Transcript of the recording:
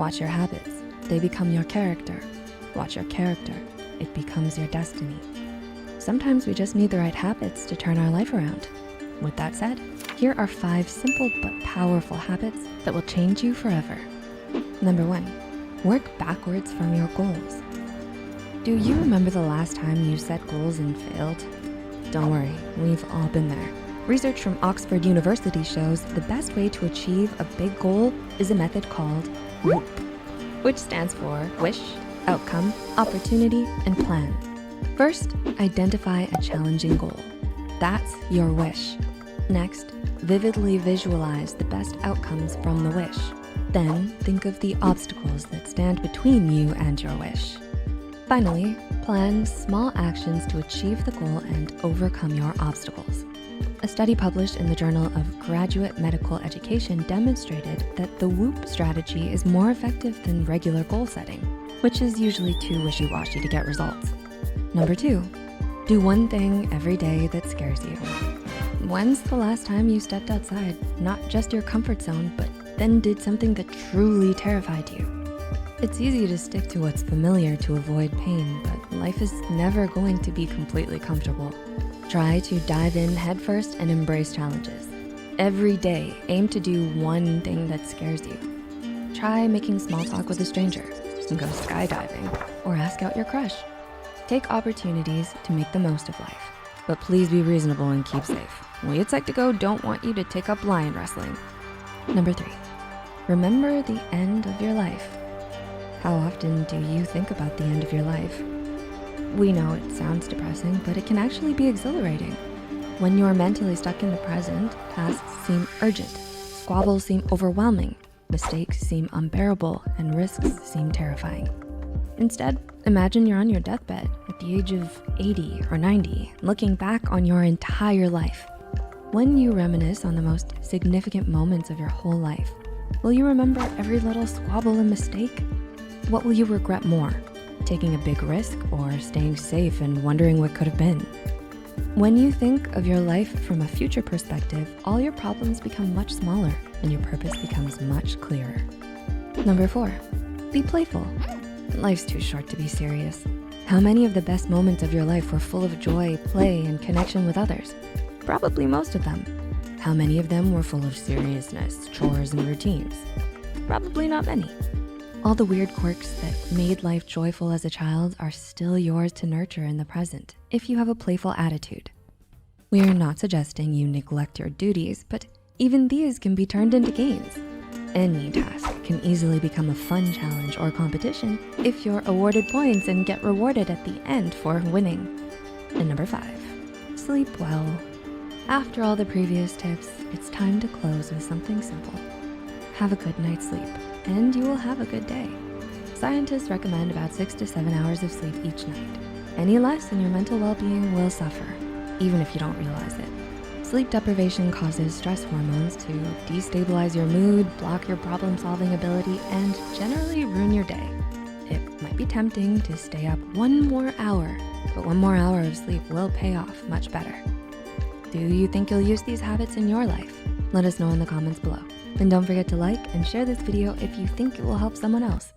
Watch your habits. They become your character. Watch your character. It becomes your destiny. Sometimes we just need the right habits to turn our life around. With that said, here are 5 simple but powerful habits that will change you forever. Number 1, work backwards from your goals. Do you remember the last time you set goals and failed? Don't worry, we've all been there. Research from Oxford University shows the best way to achieve a big goal is a method called WOOP, which stands for wish, outcome, opportunity, and plan. First, identify a challenging goal. That's your wish. Next, vividly visualize the best outcomes from the wish. Then think of the obstacles that stand between you and your wish. Finally, plan small actions to achieve the goal and overcome your obstacles. A study published in the Journal of Graduate Medical Education demonstrated that the WOOP strategy is more effective than regular goal setting, which is usually too wishy-washy to get results. Number 2, do one thing every day that scares you. When's the last time you stepped outside, not just your comfort zone, but then did something that truly terrified you? It's easy to stick to what's familiar to avoid pain, but life is never going to be completely comfortable. Try to dive in headfirst and embrace challenges. Every day, aim to do one thing that scares you. Try making small talk with a stranger, go skydiving, or ask out your crush. Take opportunities to make the most of life, but please be reasonable and keep safe. We at Psych2Go don't want you to take up lion wrestling. Number 3, remember the end of your life. How often do you think about the end of your life? We know it sounds depressing, but it can actually be exhilarating. When you're mentally stuck in the present, tasks seem urgent, squabbles seem overwhelming, mistakes seem unbearable, and risks seem terrifying. Instead, imagine you're on your deathbed at the age of 80 or 90, looking back on your entire life. When you reminisce on the most significant moments of your whole life, will you remember every little squabble and mistake? What will you regret more? Taking a big risk or staying safe and wondering what could have been? When you think of your life from a future perspective, all your problems become much smaller and your purpose becomes much clearer. Number 4, be playful. Life's too short to be serious. How many of the best moments of your life were full of joy, play, and connection with others? Probably most of them. How many of them were full of seriousness, chores, and routines? Probably not many. All the weird quirks that made life joyful as a child are still yours to nurture in the present if you have a playful attitude. We are not suggesting you neglect your duties, but even these can be turned into games. Any task can easily become a fun challenge or competition if you're awarded points and get rewarded at the end for winning. And number 5, sleep well. After all the previous tips, it's time to close with something simple. Have a good night's sleep, and you will have a good day. Scientists recommend about 6 to 7 hours of sleep each night. Any less and your mental well-being will suffer, even if you don't realize it. Sleep deprivation causes stress hormones to destabilize your mood, block your problem-solving ability, and generally ruin your day. It might be tempting to stay up 1 more hour, but 1 more hour of sleep will pay off much better. Do you think you'll use these habits in your life? Let us know in the comments below. And don't forget to like and share this video if you think it will help someone else.